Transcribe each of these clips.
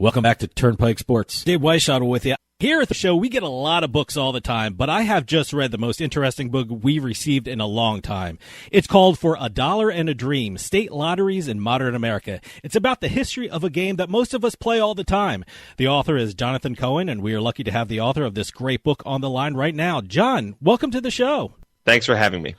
Welcome back to Turnpike Sports. Dave Weishottle with you. Here at the show, we get a lot of books all the time, but I have just read the most interesting book we've received in a long time. It's called For a Dollar and a Dream, State Lotteries in Modern America. It's about the history of a game that most of us play all the time. The author is Jonathan Cohen, and we are lucky to have the author of this great book on the line right now. John, welcome to the show. Thanks for having me.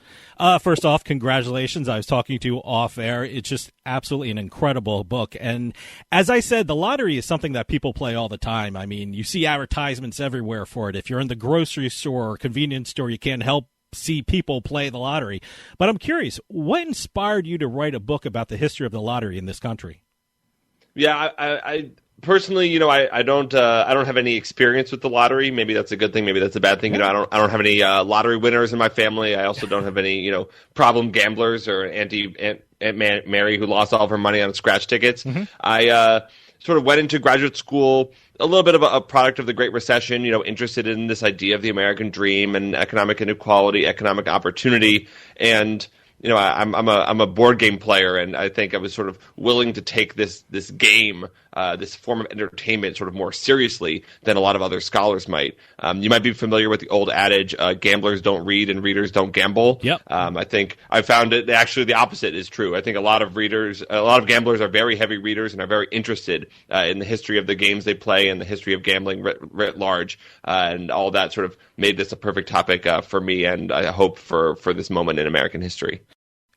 First off, congratulations. I was talking to you off air. It's just absolutely an incredible book. And as I said, the lottery is something that people play all the time. I mean, you see advertisements everywhere for it. If you're in the grocery store or convenience store, you can't help see people play the lottery. But I'm curious, what inspired you to write a book about the history of the lottery in this country? Yeah, I personally, I don't have any experience with the lottery. Maybe that's a good thing. Maybe that's a bad thing. I don't have any lottery winners in my family. I also don't have any, problem gamblers or Aunt Mary who lost all of her money on scratch tickets. Mm-hmm. I sort of went into graduate school a little bit of a product of the Great Recession, interested in this idea of the American dream and economic inequality, economic opportunity, and I'm a board game player, and I think I was sort of willing to take this game, this form of entertainment, sort of more seriously than a lot of other scholars might. You might be familiar with the old adage, gamblers don't read and readers don't gamble. Yep. I think I found it actually the opposite is true. I think a lot of gamblers are very heavy readers and are very interested in the history of the games they play and the history of gambling writ large, and all that sort of made this a perfect topic for me, and I hope for this moment in American history.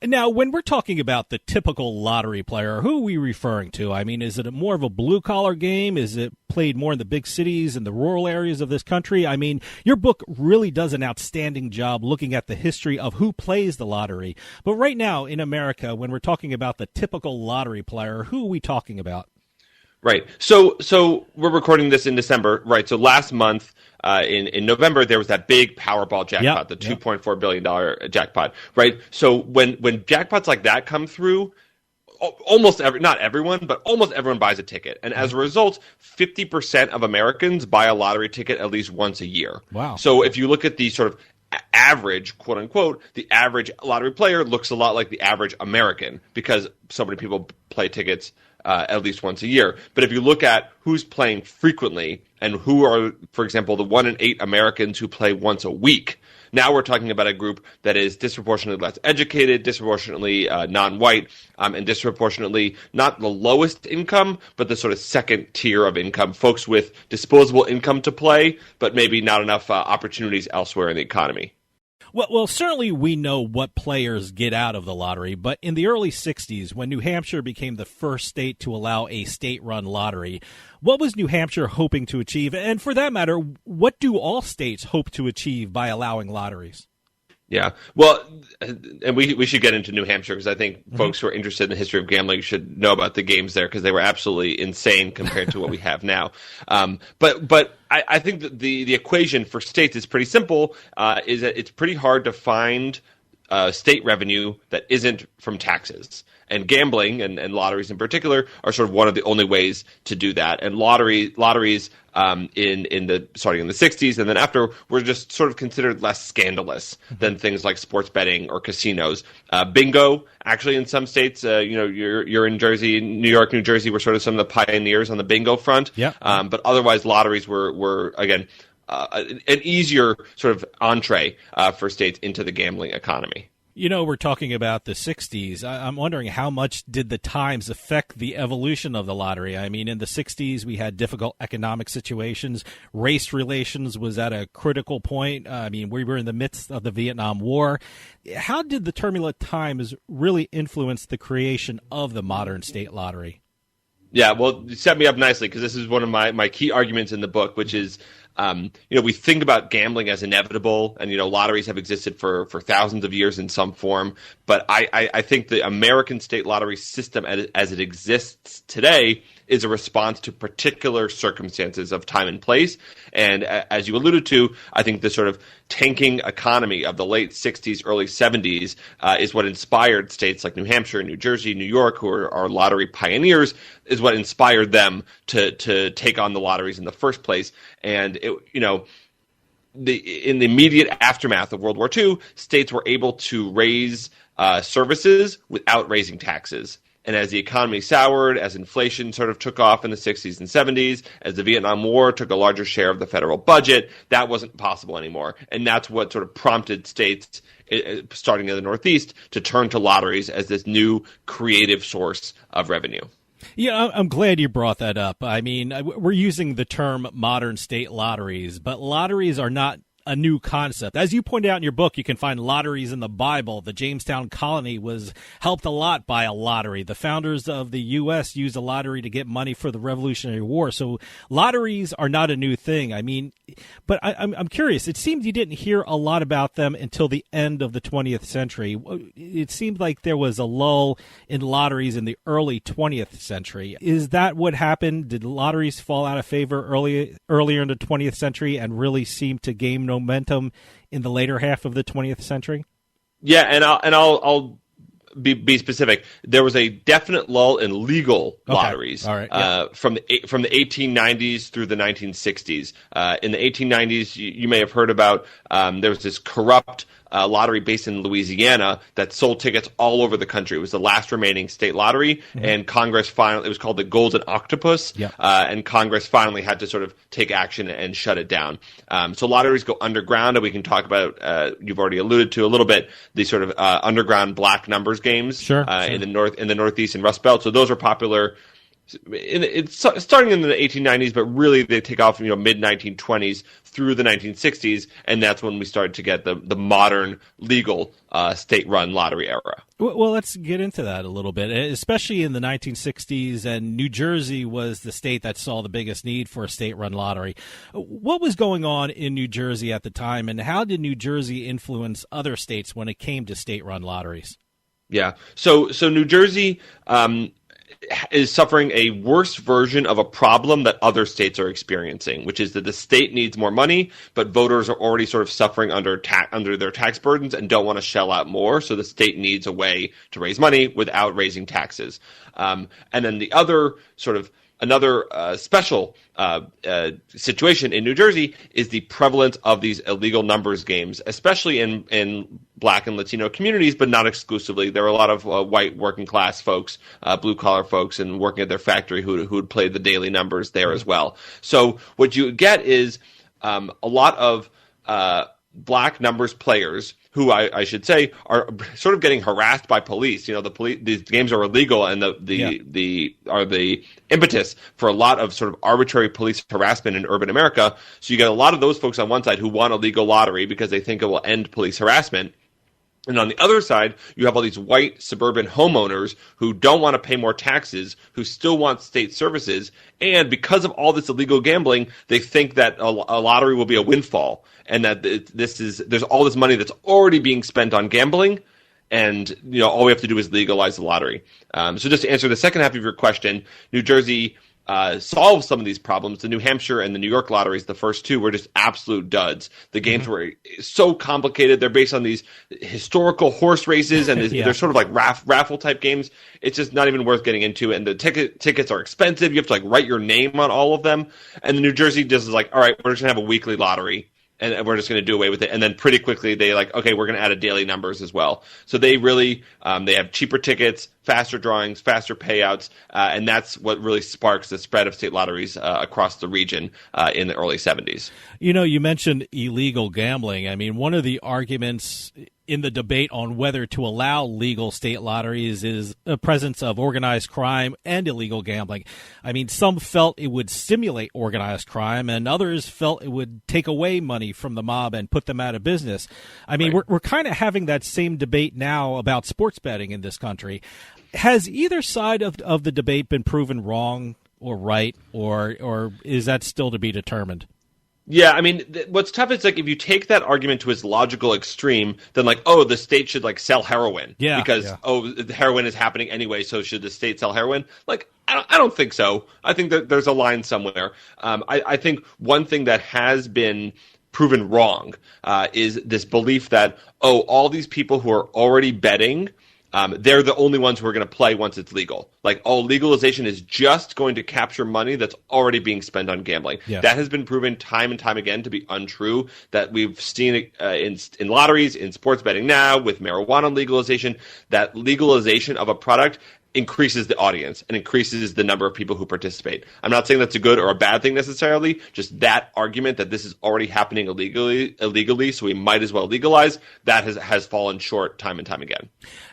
Now, when we're talking about the typical lottery player, who are we referring to? I mean, is it more of a blue-collar game? Is it played more in the big cities and the rural areas of this country? I mean, your book really does an outstanding job looking at the history of who plays the lottery. But right now in America, when we're talking about the typical lottery player, who are we talking about? Right. So we're recording this in December, right? So last month, in November, there was that big Powerball jackpot, the $2.4 billion jackpot, right? So when jackpots like that come through, not everyone, but almost everyone buys a ticket. And as a result, 50% of Americans buy a lottery ticket at least once a year. Wow. So if you look at the sort of average, quote unquote, the average lottery player looks a lot like the average American because so many people play tickets at least once a year. But if you look at who's playing frequently and who are, for example, the 1 in 8 Americans who play once a week, now we're talking about a group that is disproportionately less educated, disproportionately non-white, and disproportionately not the lowest income, but the sort of second tier of income, folks with disposable income to play, but maybe not enough opportunities elsewhere in the economy. Well, certainly we know what players get out of the lottery, but in the early 60s, when New Hampshire became the first state to allow a state-run lottery, what was New Hampshire hoping to achieve? And for that matter, what do all states hope to achieve by allowing lotteries? Yeah, well, and we should get into New Hampshire because I think folks who are interested in the history of gambling should know about the games there because they were absolutely insane compared to what we have now. But I think that the equation for states is pretty simple. Is that it's pretty hard to find state revenue that isn't from taxes. And gambling and lotteries in particular are sort of one of the only ways to do that. And lotteries starting in the 60s and then after were just sort of considered less scandalous than things like sports betting or casinos. Bingo, actually, in some states, you're in Jersey, New York, New Jersey, were sort of some of the pioneers on the bingo front. Yeah. But otherwise, lotteries were again an easier sort of entree for states into the gambling economy. We're talking about the 60s. I'm wondering how much did the times affect the evolution of the lottery? I mean, in the 60s, we had difficult economic situations. Race relations was at a critical point. I mean, we were in the midst of the Vietnam War. How did the turbulent times really influence the creation of the modern state lottery? Yeah, well, you set me up nicely because this is one of my key arguments in the book, which is we think about gambling as inevitable, and lotteries have existed for thousands of years in some form. But I think the American state lottery system, as it exists today, is a response to particular circumstances of time and place. And as you alluded to, I think the sort of tanking economy of the late 60s, early 70s is what inspired states like New Hampshire, New Jersey, New York, who are lottery pioneers, is what inspired them to take on the lotteries in the first place. And in the immediate aftermath of World War II, states were able to raise services without raising taxes. And as the economy soured, as inflation sort of took off in the 60s and 70s, as the Vietnam War took a larger share of the federal budget, that wasn't possible anymore. And that's what sort of prompted states, starting in the Northeast, to turn to lotteries as this new creative source of revenue. Yeah, I'm glad you brought that up. I mean, we're using the term modern state lotteries, but lotteries are not a new concept. As you pointed out in your book, you can find lotteries in the Bible. The Jamestown colony was helped a lot by a lottery. The founders of the U.S. used a lottery to get money for the Revolutionary War. So lotteries are not a new thing. I mean, but I'm curious. It seems you didn't hear a lot about them until the end of the 20th century. It seemed like there was a lull in lotteries in the early 20th century. Is that what happened? Did lotteries fall out of favor earlier in the 20th century and really seem to gain momentum in the later half of the 20th century? Yeah, and I'll be specific. There was a definite lull in legal lotteries. All right. Yeah. From the 1890s through the 1960s. In the 1890s, you may have heard about there was this corrupt lottery based in Louisiana that sold tickets all over the country. It was the last remaining state lottery, and Congress finally, it was called the Golden Octopus, and Congress finally had to sort of take action and shut it down. So lotteries go underground, and we can talk about, you've already alluded to a little bit, the sort of underground black numbers games in the Northeast and Rust Belt. So those are popular. It's starting in the 1890s, but really they take off mid 1920s through the 1960s, and that's when we started to get the modern legal state-run lottery era. Well, let's get into that a little bit, especially in the 1960s, and New Jersey was the state that saw the biggest need for a state-run lottery. What was going on in New Jersey at the time, and how did New Jersey influence other states when it came to state-run lotteries? Yeah, so New Jersey is suffering a worse version of a problem that other states are experiencing, which is that the state needs more money, but voters are already sort of suffering under their tax burdens and don't want to shell out more, so the state needs a way to raise money without raising taxes. And then the other sort of another special situation in New Jersey is the prevalence of these illegal numbers games, especially in Black and Latino communities, but not exclusively. There were a lot of white working class folks, blue collar folks, and working at their factory who would play the daily numbers there as well. So what you get is a lot of Black numbers players who I should say are sort of getting harassed by police. These games are illegal, and the impetus for a lot of sort of arbitrary police harassment in urban America. So you get a lot of those folks on one side who want a legal lottery because they think it will end police harassment. And on the other side, you have all these white suburban homeowners who don't want to pay more taxes, who still want state services, and because of all this illegal gambling, they think that a lottery will be a windfall, and that there's all this money that's already being spent on gambling, and all we have to do is legalize the lottery. So just to answer the second half of your question, New Jersey solve some of these problems. The New Hampshire and the New York lotteries, the first two, were just absolute duds. The games were so complicated. They're based on these historical horse races, and they're sort of like raffle type games. It's just not even worth getting into. And the tickets are expensive. You have to write your name on all of them. And the New Jersey just is all right, we're just gonna have a weekly lottery, and we're just going to do away with it. And then pretty quickly they okay, we're going to add a daily numbers as well. So they really they have cheaper tickets, faster drawings, faster payouts, and that's what really sparks the spread of state lotteries across the region in the early 70s. You mentioned illegal gambling. I mean, one of the arguments in the debate on whether to allow legal state lotteries is the presence of organized crime and illegal gambling. I mean, some felt it would stimulate organized crime, and others felt it would take away money from the mob and put them out of business. I mean, we're kind of having that same debate now about sports betting in this country. Has either side of the debate been proven wrong or right, or is that still to be determined? Yeah, I mean, what's tough is if you take that argument to its logical extreme, then the state should sell heroin because the heroin is happening anyway, so should the state sell heroin? I don't think so. I think that there's a line somewhere. I think one thing that has been proven wrong is this belief that all these people who are already betting, they're the only ones who are going to play once it's legal. Legalization is just going to capture money that's already being spent on gambling. Yeah. That has been proven time and time again to be untrue. That we've seen in lotteries, in sports betting now, with marijuana legalization, that legalization of a product increases the audience and increases the number of people who participate. I'm not saying that's a good or a bad thing necessarily, just that argument that this is already happening illegally, so we might as well legalize, that has fallen short time and time again.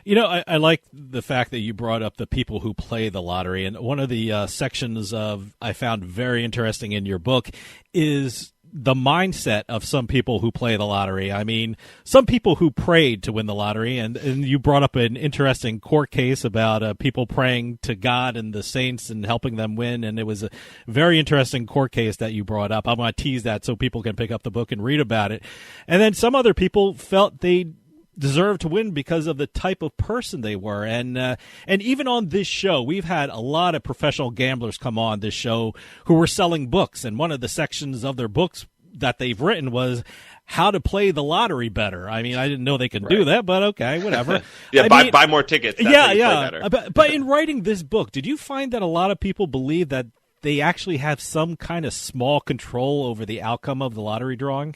I like the fact that you brought up the people who play the lottery, and one of the sections I found very interesting in your book is the mindset of some people who play the lottery. I mean, some people who prayed to win the lottery, and you brought up an interesting court case about people praying to God and the saints and helping them win, and it was a very interesting court case that you brought up. I'm going to tease that so people can pick up the book and read about it. And then some other people felt they deserved to win because of the type of person they were. And even on this show, we've had a lot of professional gamblers come on this show who were selling books. And one of the sections of their books that they've written was how to play the lottery better. I mean, I didn't know they could do that, but okay, whatever. Buy more tickets. Yeah. But in writing this book, did you find that a lot of people believe that they actually have some kind of small control over the outcome of the lottery drawing?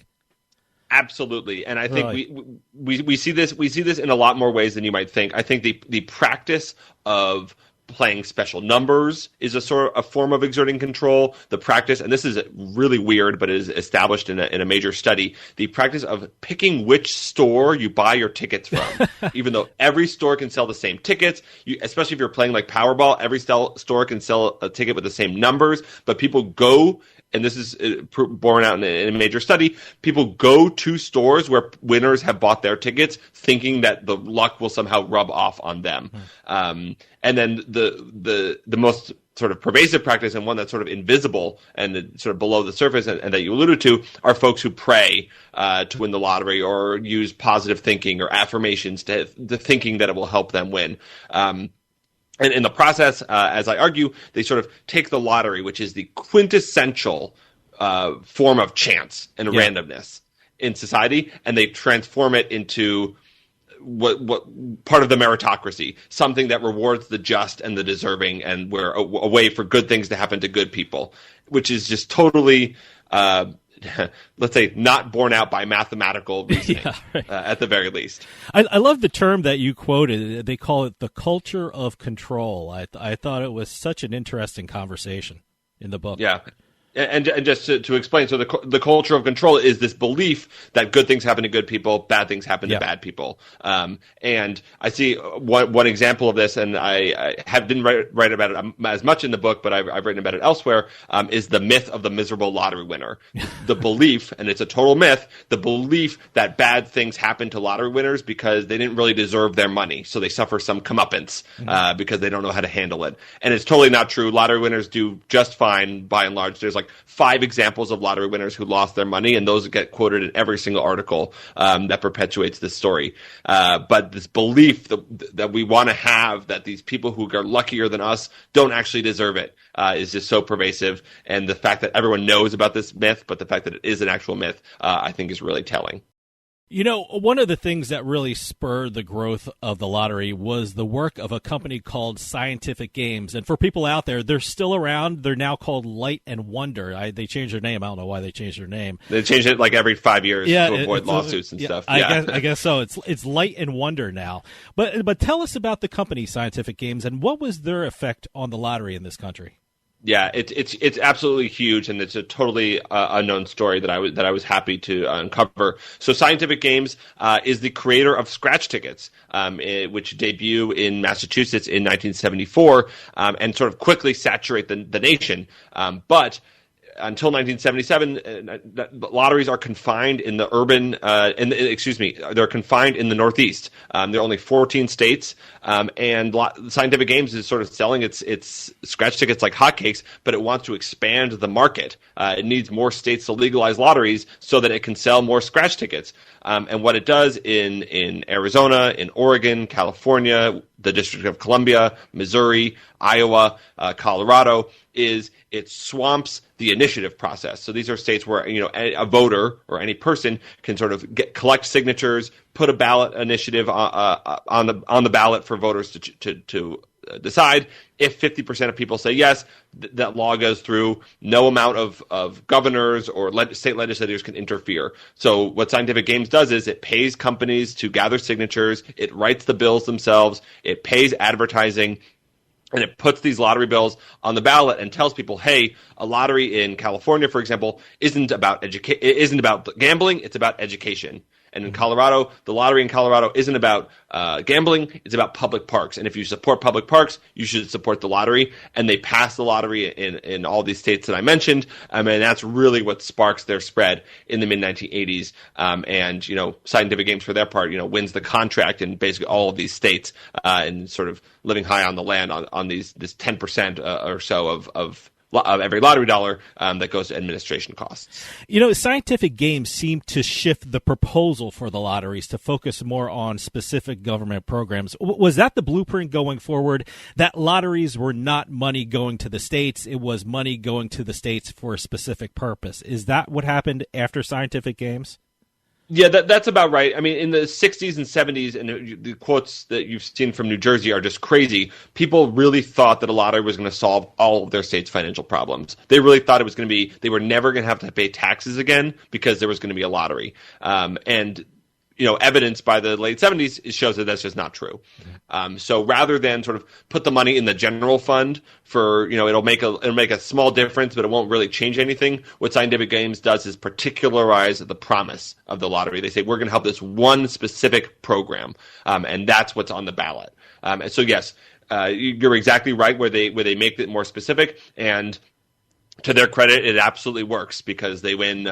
Absolutely, and I think we see this in a lot more ways than you might think. I think the practice of playing special numbers is a form of exerting control. The practice, and this is really weird, but it is established in a major study, the practice of picking which store you buy your tickets from. Even though every store can sell the same tickets, especially if you're playing like Powerball, every store can sell a ticket with the same numbers, but people go, and this is borne out in a major study, people go to stores where winners have bought their tickets thinking that the luck will somehow rub off on them. And then the most sort of pervasive practice, and one that's sort of invisible and sort of below the surface, and that you alluded to, are folks who pray to win the lottery or use positive thinking or affirmations to thinking that it will help them win. And in the process, as I argue, they sort of take the lottery, which is the quintessential form of chance and randomness in society, and they transform it into what part of the meritocracy, something that rewards the just and the deserving, and where a way for good things to happen to good people, which is just totally, let's say, not borne out by mathematical reasoning, at the very least. I love the term that you quoted. They call it the culture of control. I thought it was such an interesting conversation in the book. Yeah. And just to explain, so the culture of control is this belief that good things happen to good people, bad things happen to bad people. And I see one example of this, and I didn't write about it as much in the book, but I've written about it elsewhere, is the myth of the miserable lottery winner. The belief, and it's a total myth, the belief that bad things happen to lottery winners because they didn't really deserve their money, so they suffer some comeuppance because they don't know how to handle it. And it's totally not true. Lottery winners do just fine, by and large. There's like 5 examples of lottery winners who lost their money, and those get quoted in every single article that perpetuates this story. But this belief that we want to have that these people who are luckier than us don't actually deserve it is just so pervasive. And the fact that everyone knows about this myth, but the fact that it is an actual myth, I think is really telling. You know, one of the things that really spurred the growth of the lottery was the work of a company called Scientific Games. And for people out there, they're still around. They're now called Light and Wonder. They changed their name. I don't know why they changed their name. They changed it like every 5 years to avoid lawsuits and stuff. I guess so. It's Light and Wonder now. But tell us about the company Scientific Games and what was their effect on the lottery in this country? Yeah, it's absolutely huge, and it's a totally unknown story that I was happy to uncover. So, Scientific Games is the creator of scratch tickets, which debut in Massachusetts in 1974, and sort of quickly saturate the nation. But until 1977, lotteries are confined in the they're confined in the Northeast. There are only 14 states, and Scientific Games is sort of selling its scratch tickets like hotcakes, but it wants to expand the market. It needs more states to legalize lotteries so that it can sell more scratch tickets. And what it does in Arizona, in Oregon, California, the District of Columbia, Missouri, Iowa, Colorado, is it swamps the initiative process. So these are states where a voter or any person can sort of collect signatures, put a ballot initiative on the ballot for voters to decide. If 50% of people say yes, that law goes through. No amount of governors or state legislators can interfere. So what Scientific Games does is it pays companies to gather signatures. It writes the bills themselves. It pays advertising. and it puts these lottery bills on the ballot and tells people, hey, a lottery in California, for example, isn't about gambling, it's about education. And in Colorado, the lottery in Colorado isn't about gambling, it's about public parks. And if you support public parks, you should support the lottery. And they passed the lottery in all these states that I mentioned. And that's really what sparks their spread in the mid-1980s. And, Scientific Games, for their part, wins the contract in basically all of these states and sort of living high on the land on this 10% or so of every lottery dollar that goes to administration costs. Scientific Games seem to shift the proposal for the lotteries to focus more on specific government programs. Was that the blueprint going forward, that lotteries were not money going to the states, it was money going to the states for a specific purpose? Is that what happened after Scientific Games? Yeah, that's about right. I mean, in the 60s and 70s, and the quotes that you've seen from New Jersey are just crazy. People really thought that a lottery was going to solve all of their state's financial problems. They really thought it was going to be, they were never going to have to pay taxes again because there was going to be a lottery. And evidence by the late 70s shows that that's just not true. So rather than sort of put the money in the general fund for, it'll make a small difference, but it won't really change anything. What Scientific Games does is particularize the promise of the lottery. They say, we're going to help this one specific program. And that's what's on the ballot. And so, yes, you're exactly right where they make it more specific, and to their credit, it absolutely works because they win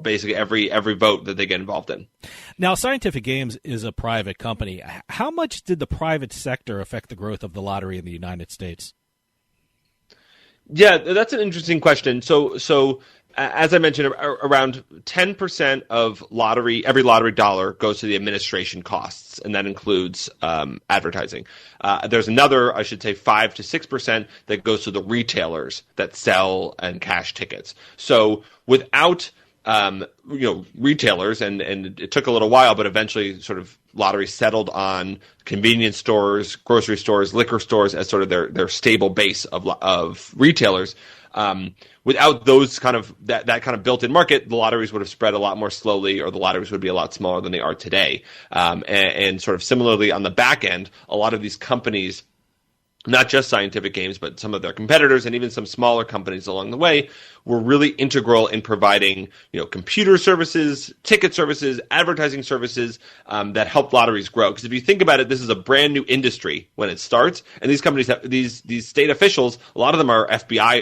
basically every vote that they get involved in. Now, Scientific Games is a private company. How much did the private sector affect the growth of the lottery in the United States? Yeah, that's an interesting question. So as I mentioned, around 10% of every lottery dollar goes to the administration costs, and that includes advertising. There's another, I should say, 5 to 6% that goes to the retailers that sell and cash tickets. So without retailers, and it took a little while, but eventually sort of lotteries settled on convenience stores, grocery stores, liquor stores as sort of their stable base of retailers. Without those kind of that kind of built-in market, the lotteries would have spread a lot more slowly, or the lotteries would be a lot smaller than they are today. And sort of similarly on the back end, a lot of these companies, not just Scientific Games, but some of their competitors and even some smaller companies along the way, were really integral in providing, computer services, ticket services, advertising services that helped lotteries grow. Because if you think about it, this is a brand new industry when it starts, and these companies have these state officials. A lot of them are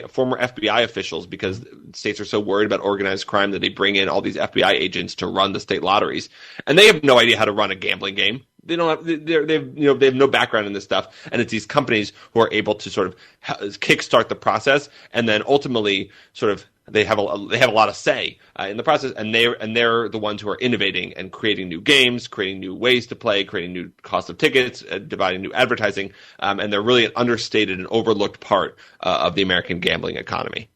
former FBI officials, because states are so worried about organized crime that they bring in all these FBI agents to run the state lotteries, and they have no idea how to run a gambling game. They don't have, they have no background in this stuff, and it's these companies who are able to sort of kickstart the process, and then ultimately sort of they have a lot of say in the process, and they're the ones who are innovating and creating new games, creating new ways to play, creating new cost of tickets, dividing new advertising, and they're really an understated and overlooked part of the American gambling economy.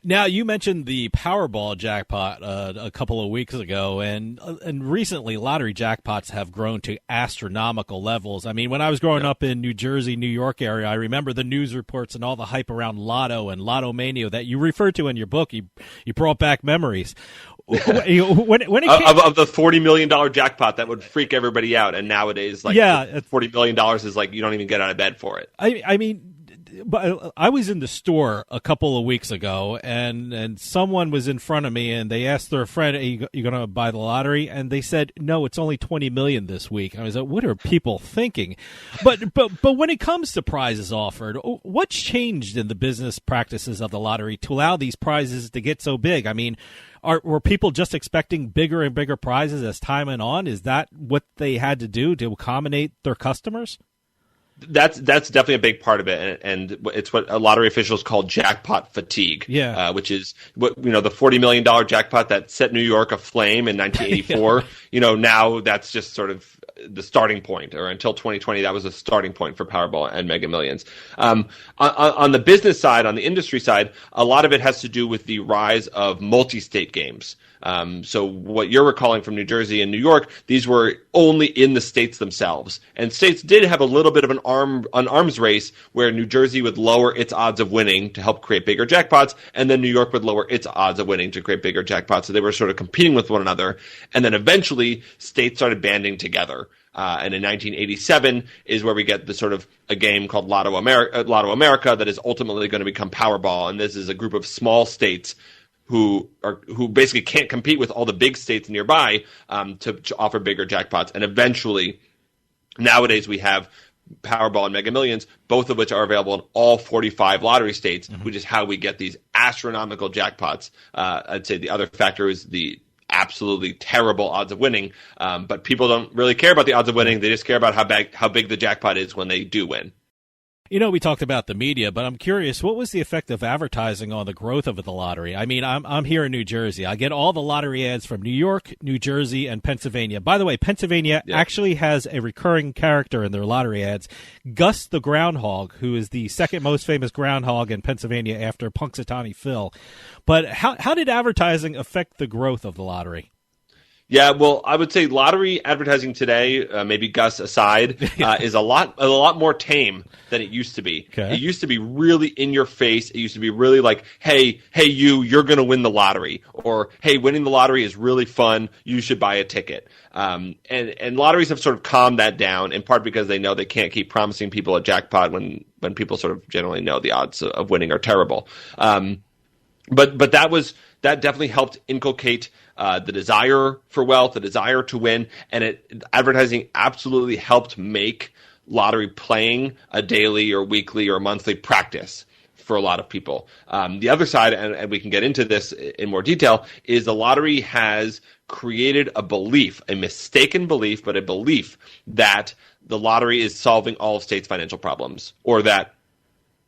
Now, you mentioned the Powerball jackpot a couple of weeks ago, and recently lottery jackpots have grown to astronomical levels. I mean, when I was growing up in New Jersey, New York area, I remember the news reports and all the hype around Lotto and Lotto Mania that you referred to in your book. You brought back memories. When it came of the $40 million jackpot that would freak everybody out, and nowadays, $40 million is like you don't even get out of bed for it. I mean, but I was in the store a couple of weeks ago, and someone was in front of me, and they asked their friend, "Are you going to buy the lottery?" And they said, "No, it's only $20 million this week." I was like, "What are people thinking?" But when it comes to prizes offered, what's changed in the business practices of the lottery to allow these prizes to get so big? I mean, were people just expecting bigger and bigger prizes as time went on? Is that what they had to do to accommodate their customers? That's definitely a big part of it, and it's what lottery officials call jackpot fatigue. Yeah, which is what the $40 million jackpot that set New York aflame in 1984. Now that's just sort of the starting point, or until 2020, that was a starting point for Powerball and Mega Millions. On the business side, on the industry side, a lot of it has to do with the rise of multi-state games. So what you're recalling from New Jersey and New York, these were only in the states themselves. And states did have a little bit of an arms race where New Jersey would lower its odds of winning to help create bigger jackpots, and then New York would lower its odds of winning to create bigger jackpots. So they were sort of competing with one another. And then eventually states started banding together. year. And in 1987 is where we get the sort of a game called Lotto America that is ultimately going to become Powerball. And this is a group of small states who basically can't compete with all the big states nearby to offer bigger jackpots. And eventually, nowadays we have Powerball and Mega Millions, both of which are available in all 45 lottery states, which is how we get these astronomical jackpots. I'd say the other factor is the absolutely terrible odds of winning, but people don't really care about the odds of winning. They just care about how big the jackpot is when they do win. You know, we talked about the media, but I'm curious, what was the effect of advertising on the growth of the lottery? I mean, I'm here in New Jersey. I get all the lottery ads from New York, New Jersey, and Pennsylvania. By the way, Pennsylvania actually has a recurring character in their lottery ads, Gus the Groundhog, who is the second most famous groundhog in Pennsylvania after Punxsutawney Phil. But how did advertising affect the growth of the lottery? Yeah, well, I would say lottery advertising today, maybe Gus aside, is a lot more tame than it used to be. Okay. It used to be really in your face. It used to be really like, hey, you're going to win the lottery, or hey, winning the lottery is really fun. You should buy a ticket. And lotteries have sort of calmed that down, in part because they know they can't keep promising people a jackpot when people sort of generally know the odds of winning are terrible. But that definitely helped inculcate the desire for wealth, the desire to win, and advertising absolutely helped make lottery playing a daily or weekly or monthly practice for a lot of people. The other side, and we can get into this in more detail, is the lottery has created a belief, a mistaken belief, but a belief that the lottery is solving all of states' financial problems, or that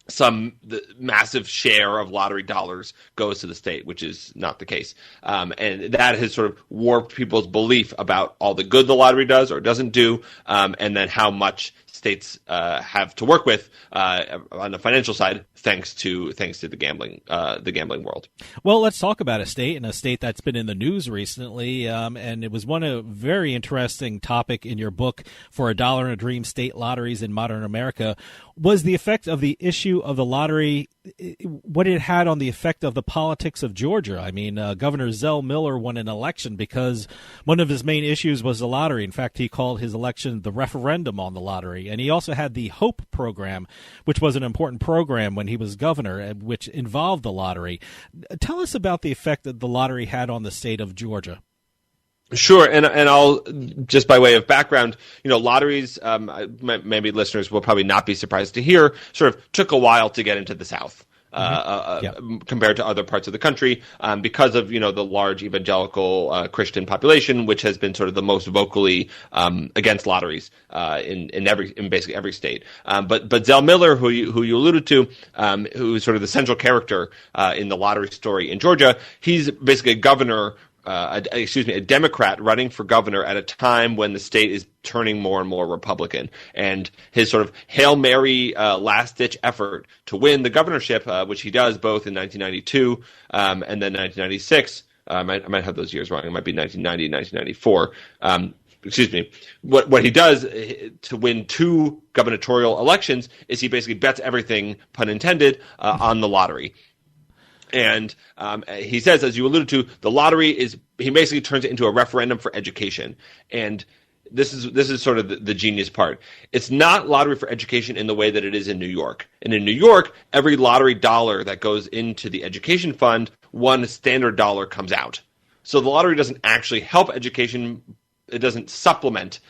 the massive share of lottery dollars goes to the state, which is not the case. And that has sort of warped people's belief about all the good the lottery does or doesn't do, and then how much states have to work with on the financial side, thanks to the gambling world. Well, let's talk about a state that's been in the news recently, and it was a very interesting topic in your book, For a Dollar and a Dream: State Lotteries in Modern America, was the effect of the issue of the lottery, what it had on the effect of the politics of Georgia. I mean, Governor Zell Miller won an election because one of his main issues was the lottery. In fact, he called his election the referendum on the lottery. And he also had the HOPE program, which was an important program when he was governor, which involved the lottery. Tell us about the effect that the lottery had on the state of Georgia. Sure, and I'll just by way of background, lotteries, maybe listeners will probably not be surprised to hear, sort of took a while to get into the South. Compared to other parts of the country, because of the large evangelical Christian population, which has been sort of the most vocally against lotteries in basically every state. But Zell Miller, who you alluded to, who is sort of the central character in the lottery story in Georgia, he's basically a governor. A Democrat running for governor at a time when the state is turning more and more Republican. And his sort of Hail Mary last-ditch effort to win the governorship, which he does both in 1992 and then 1996. I might have those years wrong. It might be 1990 and 1994. What he does to win two gubernatorial elections is he basically bets everything, pun intended, on the lottery. And he says, as you alluded to, the lottery he basically turns it into a referendum for education. And this is sort of the genius part. It's not lottery for education in the way that it is in New York. And in New York, every lottery dollar that goes into the education fund, one standard dollar comes out. So the lottery doesn't actually help education. It doesn't supplement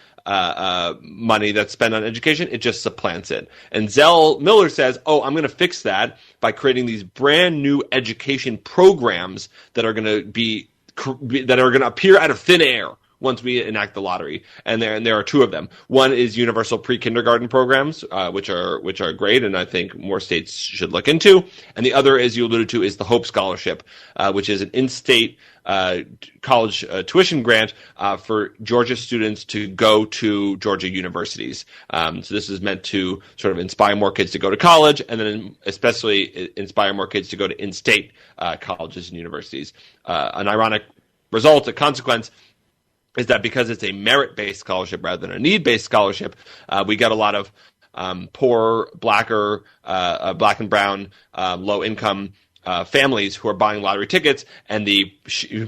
money that's spent on education. It just supplants it. And Zell Miller says, I'm going to fix that by creating these brand new education programs that are going to appear out of thin air once we enact the lottery. And there are two of them. One is universal pre-kindergarten programs, which are great, and I think more states should look into. And the other, as you alluded to, is the Hope Scholarship, which is an in-state college tuition grant for Georgia students to go to Georgia universities. So this is meant to sort of inspire more kids to go to college, and then especially inspire more kids to go to in-state colleges and universities. An ironic result, a consequence, is that because it's a merit-based scholarship rather than a need-based scholarship, we get a lot of poor, black and brown, low-income families who are buying lottery tickets, and the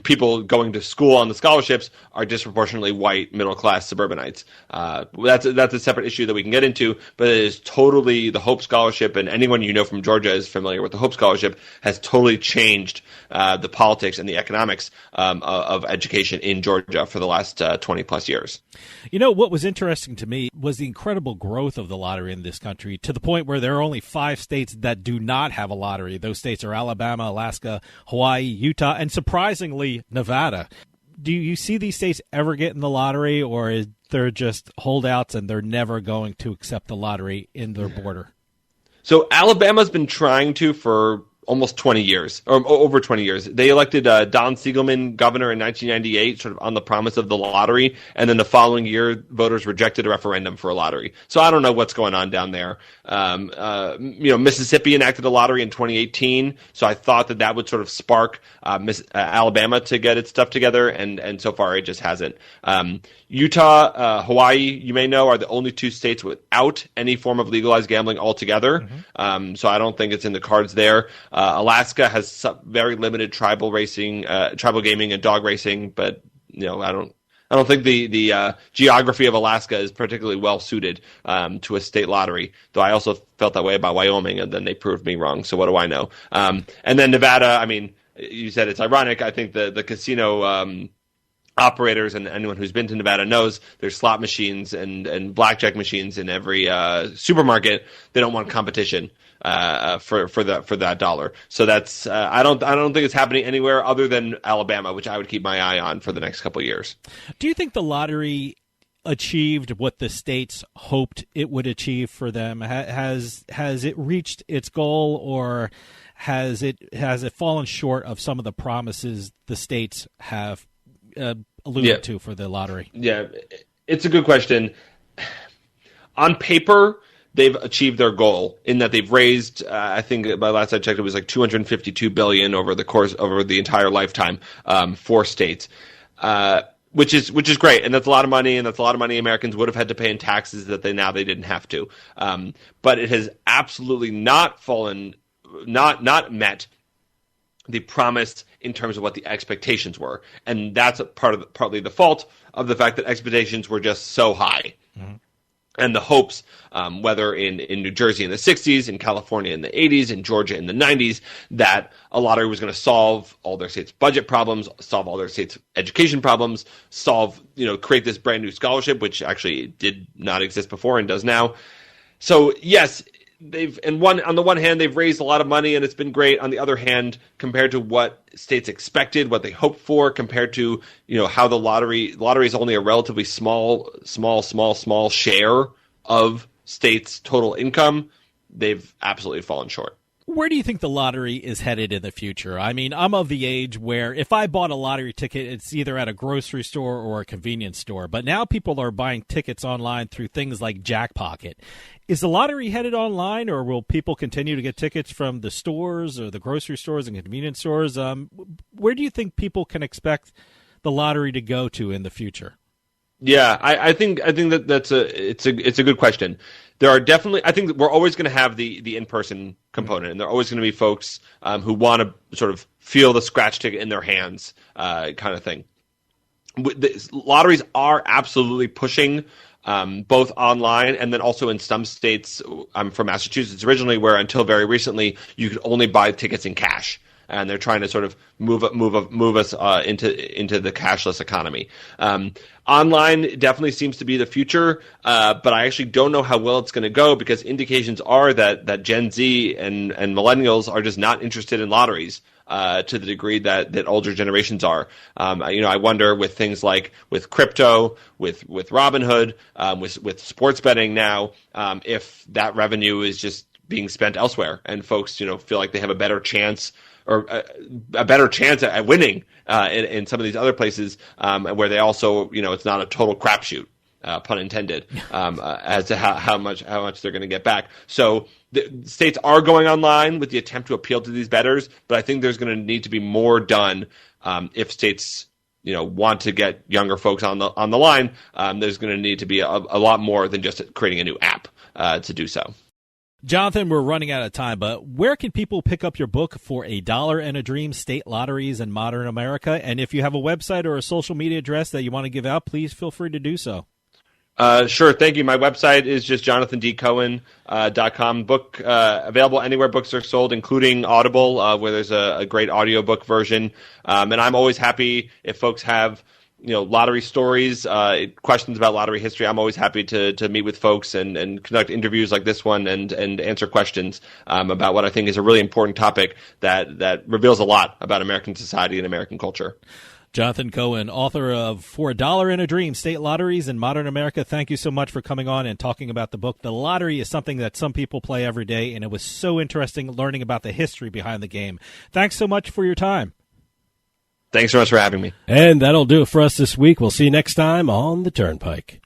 people going to school on the scholarships are disproportionately white, middle-class suburbanites. That's a separate issue that we can get into, but it is totally the Hope Scholarship, and anyone you know from Georgia is familiar with the Hope Scholarship, has totally changed the politics and the economics of education in Georgia for the last 20-plus years. You know, what was interesting to me was the incredible growth of the lottery in this country, to the point where there are only 5 states that do not have a lottery. Those states are Alabama, Alaska, Hawaii, Utah, and surprisingly, Nevada. Do you see these states ever get in the lottery, or is they're just holdouts and they're never going to accept the lottery in their border? So Alabama's been trying to for almost 20 years, or over 20 years. They elected Don Siegelman governor in 1998, sort of on the promise of the lottery, and then the following year, voters rejected a referendum for a lottery. So I don't know what's going on down there. Mississippi enacted a lottery in 2018, so I thought that would sort of spark Alabama to get its stuff together, and so far it just hasn't. Utah, Hawaii, you may know, are the only 2 states without any form of legalized gambling altogether. Mm-hmm. So I don't think it's in the cards there. Alaska has very limited tribal racing, tribal gaming, and dog racing, but I don't think the geography of Alaska is particularly well suited to a state lottery. Though I also felt that way about Wyoming, and then they proved me wrong. So what do I know? And then Nevada. I mean, you said it's ironic. I think the casino operators and anyone who's been to Nevada knows there's slot machines and blackjack machines in every supermarket. They don't want competition for that dollar. So that's I don't think it's happening anywhere other than Alabama, which I would keep my eye on for the next couple of years. Do you think the lottery achieved what the states hoped it would achieve for them? Has it reached its goal, or has it fallen short of some of the promises the states have alluded to for the lottery? Yeah, it's a good question. On paper, they've achieved their goal in that they've raised, I think by last I checked, it was like $252 billion over the entire lifetime for states, which is great, and that's a lot of money, and that's a lot of money Americans would have had to pay in taxes that they didn't have to. But it has absolutely not met the promise in terms of what the expectations were, and that's partly the fault of the fact that expectations were just so high. Mm-hmm. And the hopes, whether in New Jersey in the 60s, in California in the 80s, in Georgia in the 90s, that a lottery was going to solve all their states' budget problems, solve all their states' education problems, create this brand new scholarship, which actually did not exist before and does now. So yes, on the one hand, they've raised a lot of money and it's been great. On the other hand, compared to what states expected, what they hoped for, compared to, how the lottery is only a relatively small share of states' total income, they've absolutely fallen short. Where do you think the lottery is headed in the future? I mean, I'm of the age where if I bought a lottery ticket, it's either at a grocery store or a convenience store. But now people are buying tickets online through things like Jackpocket. Is the lottery headed online, or will people continue to get tickets from the stores or the grocery stores and convenience stores? Where do you think people can expect the lottery to go to in the future? Yeah, I think that's a good question. There are definitely, I think that we're always going to have the in-person component, and there are always going to be folks who want to sort of feel the scratch ticket in their hands, kind of thing. Lotteries are absolutely pushing both online and then also in some states. I'm from Massachusetts originally, where until very recently you could only buy tickets in cash. And they're trying to sort of move us into the cashless economy. Online definitely seems to be the future, but I actually don't know how well it's going to go, because indications are that Gen Z and millennials are just not interested in lotteries to the degree that older generations are. I wonder with things like with crypto, with Robinhood, with sports betting now, if that revenue is just being spent elsewhere, and folks feel like they have a better chance. Or a better chance at winning in some of these other places, where they also, it's not a total crapshoot, pun intended, as to how much they're going to get back. So the states are going online with the attempt to appeal to these bettors, but I think there's going to need to be more done if states want to get younger folks on the line. There's going to need to be a lot more than just creating a new app to do so. Jonathan, we're running out of time, but where can people pick up your book For a Dollar and a Dream, State Lotteries in Modern America? And if you have a website or a social media address that you want to give out, please feel free to do so. Sure. Thank you. My website is just jonathandcohen.com. Book available anywhere books are sold, including Audible, where there's a great audiobook version. And I'm always happy if folks have lottery stories, questions about lottery history. I'm always happy to meet with folks and conduct interviews like this one and answer questions about what I think is a really important topic that reveals a lot about American society and American culture. Jonathan Cohen, author of For a Dollar and a Dream, State Lotteries in Modern America. Thank you so much for coming on and talking about the book. The lottery is something that some people play every day, and it was so interesting learning about the history behind the game. Thanks so much for your time. Thanks so much for having me. And that'll do it for us this week. We'll see you next time on the Turnpike.